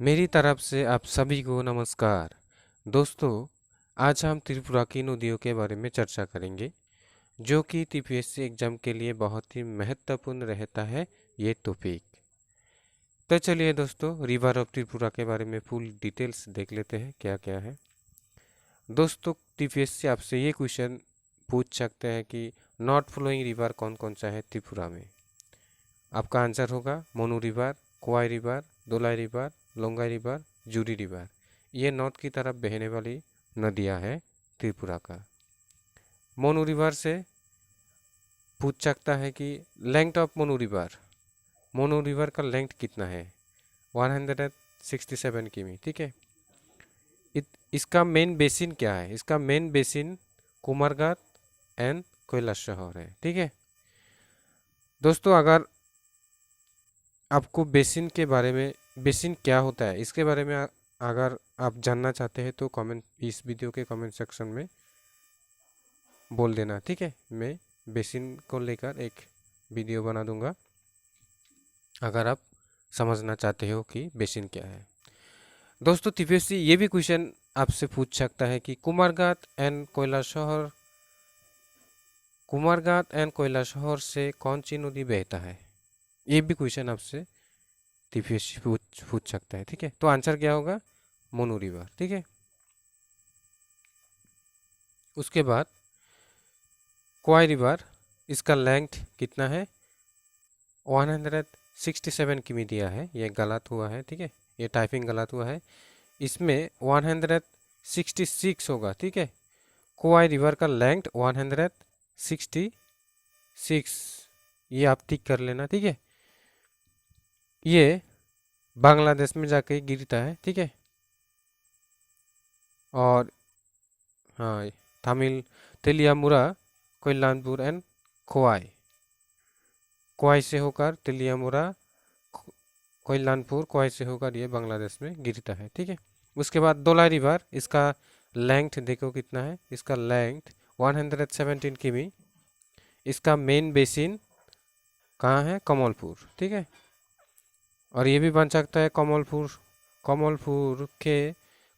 मेरी तरफ से आप सभी को नमस्कार। दोस्तों, आज हम त्रिपुरा की नदियों के बारे में चर्चा करेंगे, जो कि टीपीएससी एग्जाम के लिए बहुत ही महत्वपूर्ण रहता है ये टॉपिक। तो चलिए दोस्तों, रिवर ऑफ त्रिपुरा के बारे में फुल डिटेल्स देख लेते हैं क्या क्या है। दोस्तों, टीपीएससी आपसे ये क्वेश्चन पूछ सकते हैं कि नॉट फ्लोइंग रिवर कौन कौन सा है त्रिपुरा में। आपका आंसर होगा Manu river, Khowai river, Dhalai river, Longai river, Juri river. ये नॉर्थ की तरफ बहने वाली नदियां हैं त्रिपुरा का। मोनू रिवर से पूछ सकता है कि लेंथ ऑफ मोनू रिवर का लेंथ कितना है। 167 किमी, ठीक है। इसका मेन बेसिन क्या है? इसका main basin Kumarghat and Kailash शहर है, ठीक है। दोस्तों, अगर आपको बेसिन के बारे में, बेसिन क्या होता है इसके बारे में अगर आप जानना चाहते हैं तो कमेंट, इस वीडियो के कमेंट सेक्शन में बोल देना, ठीक है। मैं बेसिन को लेकर एक वीडियो बना दूंगा अगर आप समझना चाहते हो कि बेसिन क्या है। दोस्तों, टीपीएससी ये भी क्वेश्चन आपसे पूछ सकता है कि कुमारघाट एंड कैलाश शहर से कौन सी नदी बहता है। ये भी क्वेश्चन आपसे टीपीएससी पूछ सकता है, ठीक है। तो आंसर क्या होगा? मोनू रिवर, ठीक है। उसके बाद कोवाई रिवर, इसका लेंथ कितना है? 167 किमी दिया है, ये गलत हुआ है, ठीक है। ये टाइपिंग गलत हुआ है, इसमें 166 होगा, ठीक है। कोवाई रिवर का लेंथ 166, ये आप टिक कर लेना, ठीक है। ये बांग्लादेश में जाके गिरता है, ठीक है। और हाँ, तमिल तेलियामुरा, कोयलानपुर एंड खोवाई, खोवाई से होकर तेलियामुरा, कोयलानपुर, खोवाई से होकर ये बांग्लादेश में गिरता है, ठीक है। उसके बाद दोलाई रिवर, इसका लेंथ देखो कितना है। इसका लेंथ 117 किमी। इसका मेन बेसिन कहाँ है? कमलपुर, ठीक है। और ये भी बन सकता है कमलपुर के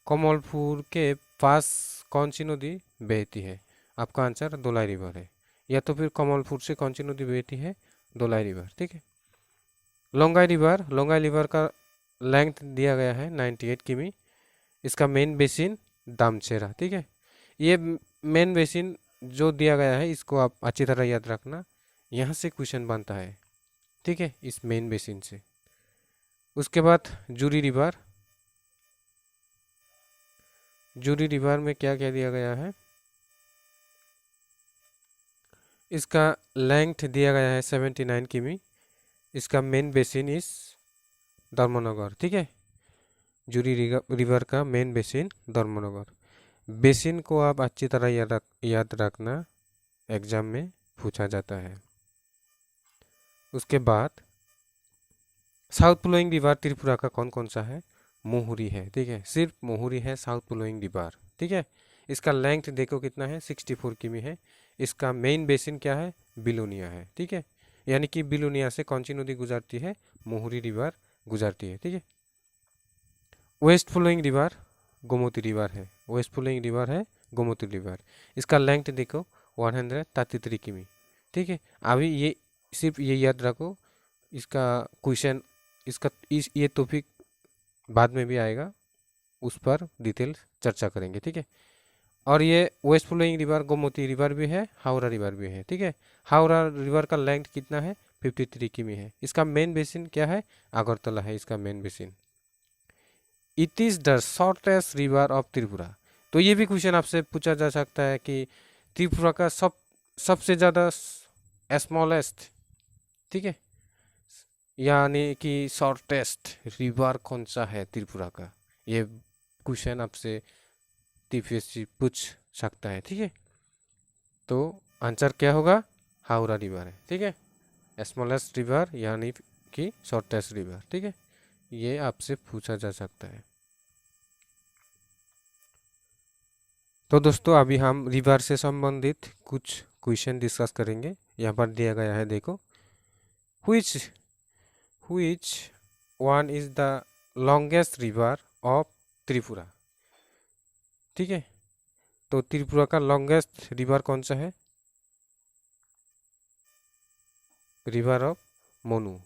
कमलपुर के पास कौन सी नदी बहती है। आपका आंसर दोलाई रिवर है, या तो फिर कमलपुर से कौन सी नदी बहती है? दोलाई रिवर, ठीक है। लोंगाई रिवर का लेंथ दिया गया है 98 किमी। इसका मेन बेसिन दामचेरा, ठीक है। ये मेन बेसिन जो दिया गया है इसको आप अच्छी तरह याद रखना, यहाँ से क्वेश्चन बनता है, ठीक है, इस मेन बेसिन से। उसके बाद जूरी रिवर में क्या क्या दिया गया है? इसका लेंथ दिया गया है 79 किमी। इसका मेन बेसिन इस धर्मनगर, ठीक है। जूरी रिवर का मेन बेसिन धर्मनगर। बेसिन को आप अच्छी तरह याद रखना, एग्जाम में पूछा जाता है। उसके बाद साउथ फ्लोइंग रिवर त्रिपुरा का कौन कौन सा है? मोहुरी है, ठीक है। सिर्फ मोहुरी है साउथ फ्लोइंग रिवर, ठीक है। इसका लेंथ देखो कितना है? 64 किमी है। इसका मेन बेसिन क्या है? बिलोनिया है, ठीक है। यानी कि बिलोनिया से कौन सी नदी गुजरती है? मोहुरी रिवर गुजरती है, ठीक है। West flowing river Gomti river है, वेस्ट फ्लोइंग रिवर है गोमती रिवर। इसका लेंथ देखो 133 किमी, ठीक है। अभी ये सिर्फ ये याद रखो, इसका क्वेश्चन, ये टॉपिक बाद में भी आएगा, उस पर डिटेल चर्चा करेंगे, ठीक है। और ये west flowing river Gomti river भी है, हावड़ा रिवर भी है, ठीक है। हावड़ा रिवर का लेंथ कितना है? 53 किमी है। इसका मेन बेसिन क्या है? अगरतला है इसका main basin. It is the shortest river of Tripura. तो ये भी क्वेश्चन आपसे पूछा जा सकता है कि त्रिपुरा का सबसे ज़्यादा स्मॉलेस्ट, ठीक है, यानी कि शॉर्टेस्ट रिवर कौन सा है त्रिपुरा का। ये क्वेश्चन आपसे टीपीएससी पूछ सकता है, ठीक है। तो आंसर क्या होगा? हावड़ा रिवर है, ठीक है। स्मॉलेस्ट रिवर यानी कि शॉर्टेस्ट रिवर, ठीक है। ये आपसे पूछा जा सकता है। तो दोस्तों, अभी हम रिवर से संबंधित कुछ क्वेश्चन डिस्कस करेंगे। यहाँ पर दिया गया है, देखो। Which which one is the longest river of Tripura. ठीक है, तो त्रिपुरा का लॉन्गेस्ट रिवर कौन सा है? River of Monu.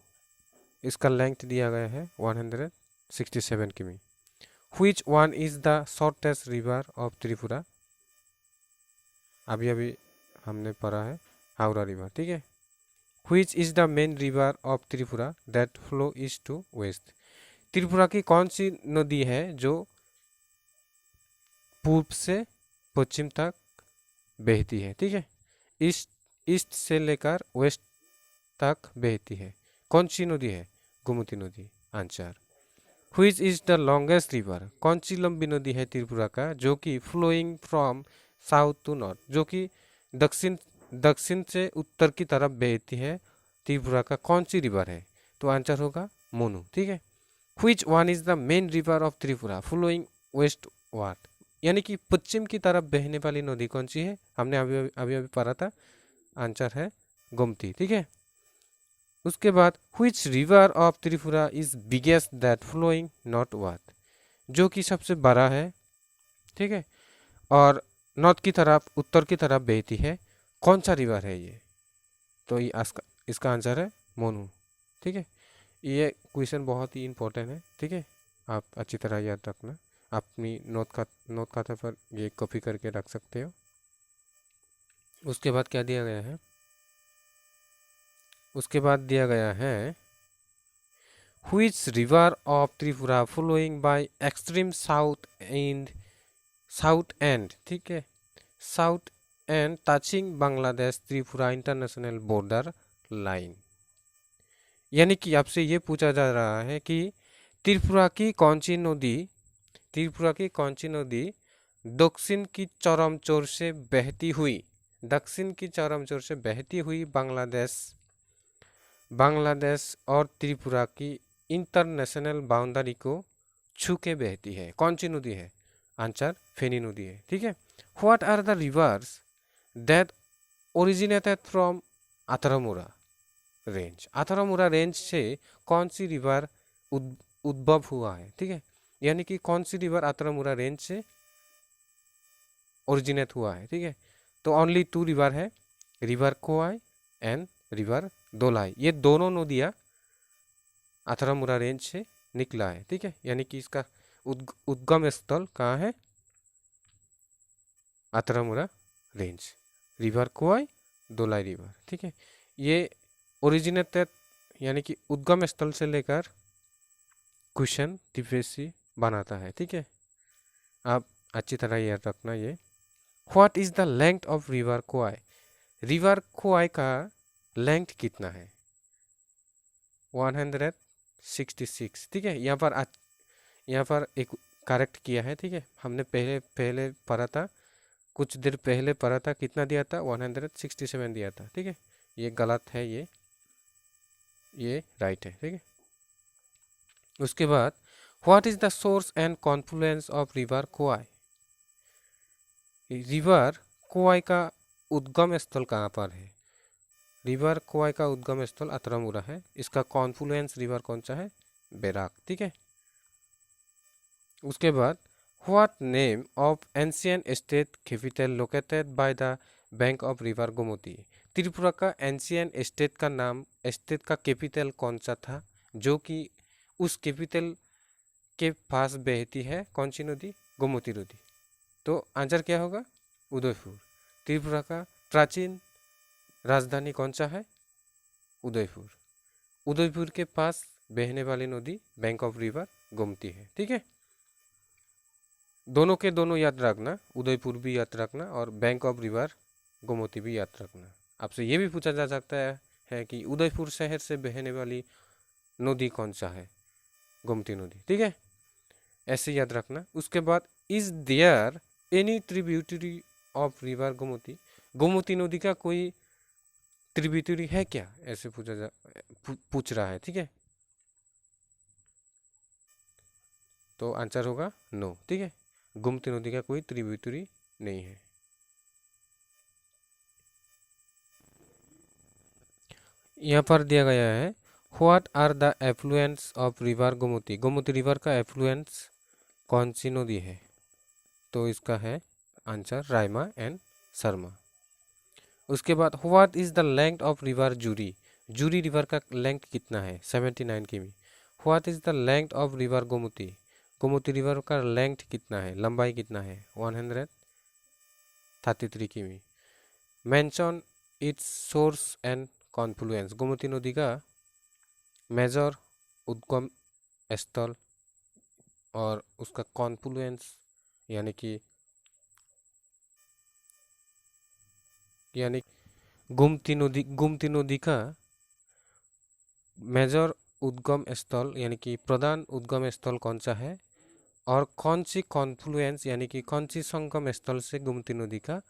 इसका लेंथ दिया गया है 167 किमी। Which one is the shortest river of Tripura? अभी अभी हमने पढ़ा है हावड़ा रिवर। ठीक है। Which is the main river of Tripura that flow east to west? Tripura की कौन सी नदी है जो पूर्व से पश्चिम तक बहती है? ठीक है, ईस्ट ईस्ट से लेकर वेस्ट तक बहती है। कौन सी नदी है? गोमती नदी। Answer. Which is the longest river? कौन सी लंबी नदी है त्रिपुरा का जो कि flowing from south to north, जो कि दक्षिण से उत्तर की तरफ बहती है? त्रिपुरा का कौन सी रिवर है? तो आंसर होगा मोनू। ठीक है। Which one is the main river of Tripura flowing westward? यानी कि पश्चिम की तरफ बहने वाली नदी कौन सी है? हमने अभी अभी अभी पढ़ा था, आंसर है गोमती। ठीक है। उसके बाद which river of Tripura is biggest that flowing northward? जो कि सबसे बड़ा है, ठीक है, और नॉर्थ की तरफ, उत्तर की तरफ बहती है। कौन सा रिवर है ये? तो ये इसका आंसर है मोनू। ठीक है, ये क्वेश्चन बहुत ही इंपॉर्टेंट है। ठीक है, आप अच्छी तरह याद रखना। अपनी नोट खाते पर ये कॉपी करके रख सकते हो। उसके बाद क्या दिया गया है? उसके बाद दिया गया है which river of Tripura flowing by extreme south end, ठीक है, south end touching Bangladesh Tripura international border line. यानी कि आपसे ये पूछा जा रहा है कि त्रिपुरा की कौन सी नदी दक्षिण की चरम छोर से बहती हुई बांग्लादेश और त्रिपुरा की इंटरनेशनल बाउंड्री को छू के बहती है? कौन सी नदी है? आंसर फेनी नदी है। ठीक है। What are the rivers that originated from Atharamura range? Atharamura range से कौन सी रिवर उद्भव हुआ है? ठीक है, यानी कि कौन सी रिवर अथरामुरा रेंज से ओरिजिनेट हुआ है? ठीक है, तो ओनली 2 रिवर है, रिवर कोआई एंड रिवर दोलाई। ये दोनों नदियाँ अथरामुरा रेंज से निकला है। ठीक है, यानी कि इसका उद्गम स्थल कहाँ है? Atharamura range, river Khowai, Dhalai river. ठीक है, ये ओरिजिनेटेड यानी कि उद्गम स्थल से लेकर क्वेश्चन टीपीएससी बनाता है। ठीक है, आप अच्छी तरह याद रखना ये। What is the length of river Khowai? River Khowai का लेंथ कितना है? 166। ठीक है, यहाँ पर एक करेक्ट किया है। ठीक है, हमने पहले पढ़ा था, कुछ देर पहले पढ़ा था, कितना दिया था? 167 दिया था। ठीक है, ये गलत है, ये राइट है। ठीक है। उसके बाद what is the source and confluence of river Khowai? River Khowai का उद्गम स्थल कहाँ पर है? रिवर कोआई का उद्गम स्थल अथरामुरा है। इसका कॉन्फ्लुएंस रिवर कौन सा है? बैराक। ठीक है। उसके बाद what name of ancient state capital located by the bank of river Gomti? Tripura का एंशियंट स्टेट का नाम, स्टेट का कैपिटल कौन सा था जो कि उस कैपिटल के पास बहती है? कौन सी नदी? गोमती नदी। तो आंसर क्या होगा? उदयपुर। त्रिपुरा का प्राचीन राजधानी कौन सा है? उदयपुर। उदयपुर के पास बहने वाली नदी बैंक ऑफ रिवर गोमती है। ठीक है, दोनों के दोनों याद रखना, उदयपुर भी याद रखना और बैंक ऑफ रिवर गोमती भी याद रखना। आपसे ये भी पूछा जा सकता है कि उदयपुर शहर से बहने वाली नदी कौन सा है? गोमती नदी। ठीक है, ऐसे याद रखना। उसके बाद is there any tributary of river Gomti? Gomti नदी का कोई ट्रिब्यूटरी है क्या? ऐसे पूछ रहा है। ठीक है, तो आंसर होगा नो। ठीक है, गोमती नदी का कोई ट्रिब्यूटरी नहीं है। यहाँ पर दिया गया है what are the effluents of river Gomti? Gomti river का एफ्लुएंस कौन सी नदी है? तो इसका है आंसर रायमा एंड शर्मा। उसके बाद what is the length of river Juri? Juri river का लेंथ कितना है? 79 किमी। What is the length of river Gomti? Gomti river का लेंथ कितना है, लंबाई कितना है? 133 किमी। Mention its source and confluence. Gomti नदी का मेजर उद्गम स्थल और उसका कॉन्फ्लुएंस यानी गोमती नदी का मेजर उद्गम स्थल यानी कि प्रधान उद्गम स्थल कौन सा है, और कौन सी कॉन्फ्लुएंस यानी कि कौन सी संगम स्थल से गोमती नदी का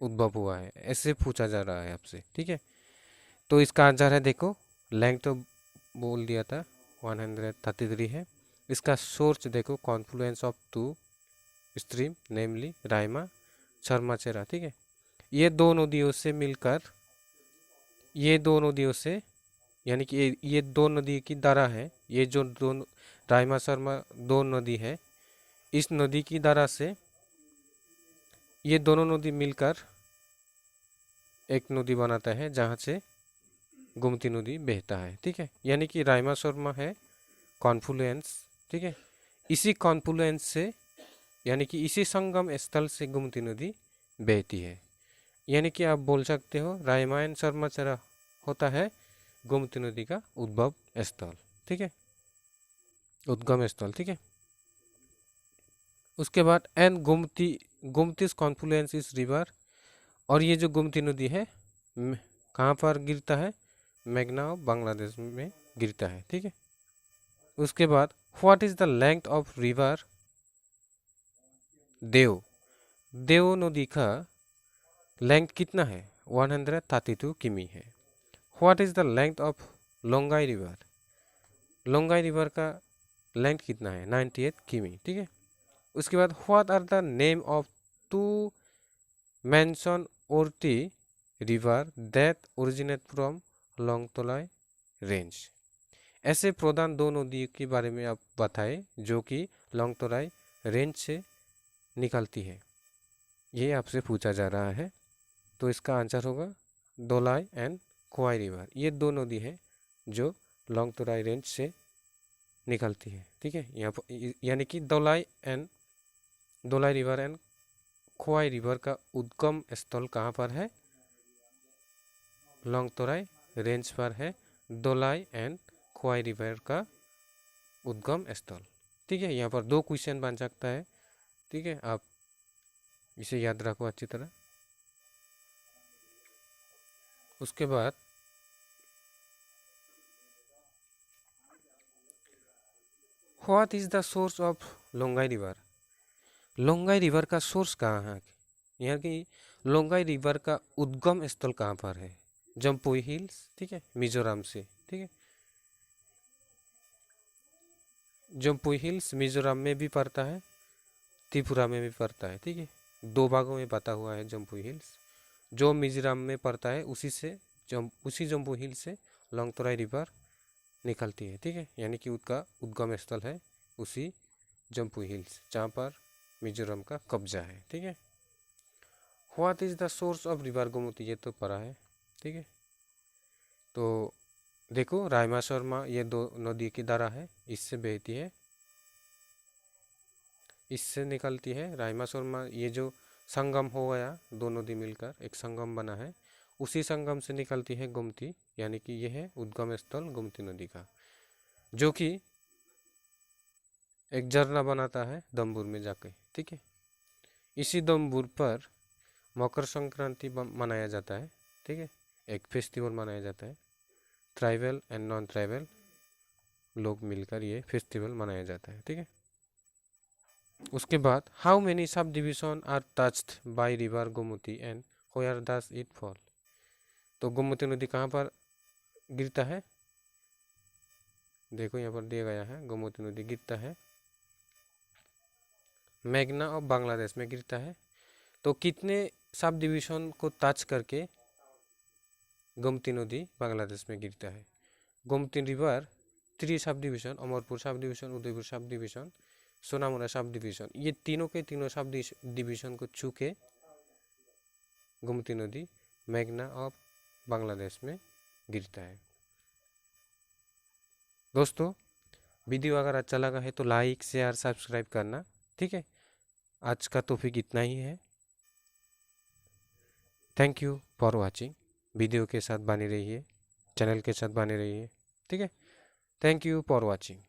उद्भव हुआ है, ऐसे पूछा जा रहा है आपसे। ठीक है, तो इसका आंसर है, देखो लेंथ तो बोल दिया था 133 है। इसका सोर्स देखो, कॉन्फ्लुएंस ऑफ टू स्ट्रीम नेमली रायमा शर्माचेरा। ठीक है, ये दो नदियों से मिलकर, ये दो नदियों से यानी कि ये दो नदी की धारा है, ये जो दो रायमा शर्मा दो नदी है, इस नदी की धारा से ये दोनों नदी मिलकर एक नदी बनाता है जहाँ से गोमती नदी बहता है। ठीक है, यानी कि रायमा शर्मा है कॉन्फ्लुएंस। ठीक है, इसी कॉन्फ्लुएंस से यानी कि इसी संगम स्थल से गोमती नदी बहती है। यानी कि आप बोल सकते हो रायमायण शर्माचरा होता है गोमती नदी का उद्भव स्थल। ठीक है, उद्गम स्थल। ठीक है, उसके बाद एन गोमती कॉन्फ्लुएंस इस रिवर, और ये जो गोमती नदी है कहाँ पर गिरता है? मेघना बांग्लादेश में गिरता है। ठीक है, उसके बाद what is the length of river Deo? Deo नदी का लेंथ कितना है? 132 किमी है। What is the length of Longai river? Longai river का लेंथ कितना है? 98 किमी। ठीक है, उसके बाद what are the name of two mention ओरटी river that originate from Longtharai range? ऐसे प्रधान दो नदियों के बारे में आप बताएं जो कि लोंगतोलाई रेंज से निकलती है, ये आपसे पूछा जा रहा है। तो इसका आंसर होगा दोलाई एंड खोवाई रिवर। ये दो नदी है जो लोंगतोलाई रेंज से निकलती है। ठीक है, यहाँ पर यानी कि Dolai river and Khowai river का उद्गम स्थल कहाँ पर है? लोंगतोलाई रेंज पर है दोलाई एंड खोवाई रिवर का उद्गम स्थल। ठीक है, यहाँ पर दो क्वेश्चन बन सकता है। ठीक है, आप इसे याद रखो अच्छी तरह। उसके बाद what is the source of Longai river? Longai river का सोर्स कहाँ है, यहाँ की लोंगाई रिवर का उद्गम स्थल कहाँ पर है? जम्पुई हिल्स। ठीक है, मिजोरम से। ठीक है, जम्पुई हिल्स मिजोरम में भी पड़ता है, त्रिपुरा में भी पड़ता है। ठीक है, दो भागों में बटा हुआ है जम्पुई हिल्स। जो मिजोरम में पड़ता है उसी जम्पुई हिल से लोंगतोलाई रिवर निकलती है। ठीक है, यानी कि उसका उद्गम स्थल है उसी जम्पुई हिल्स जहाँ पर मिजोरम का कब्जा है। ठीक है, what is the source of river Gomti? ये तो पढ़ा है। ठीक है, तो देखो रायमा शर्मा ये दो नदी की धारा है, इससे बहती है, इससे निकलती है। रायमा शर्मा ये जो संगम हो गया, दो नदी मिलकर एक संगम बना है, उसी संगम से निकलती है गोमती, यानी कि यह है उद्गम स्थल गोमती नदी का, जो कि एक झरना बनाता है दम्बुर में जाके। ठीक है, इसी दम्बुर पर मकर संक्रांति मनाया जाता है। ठीक है, एक फेस्टिवल मनाया जाता है, ट्राइबल एंड नॉन ट्राइबल लोग मिलकर ये फेस्टिवल मनाया जाता है। ठीक है, उसके बाद how many subdivision are touched by river Gomti and where does it fall? तो गोमती नदी कहाँ पर गिरता है? देखो यहाँ पर दिया गया है, गोमती नदी गिरता है मेघना और बांग्लादेश में गिरता है। तो कितने सब डिविजन को टच करके गोमती नदी बांग्लादेश में गिरता है? Gomti river 3 sub division, Amarpur sub division, Udaipur sub division, सोनामुड़ा sub division, ये तीनों के तीनों सब डिवीजन को छू के गोमती नदी मेघना ऑफ बांग्लादेश में गिरता है। दोस्तों वीडियो अगर अच्छा लगा है तो लाइक शेयर सब्सक्राइब करना, ठीक है। आज का टॉपिक इतना ही है। Thank you for watching. Video के साथ बने रहिए, चैनल के साथ बने रहिए, ठीक है। Thank you for watching.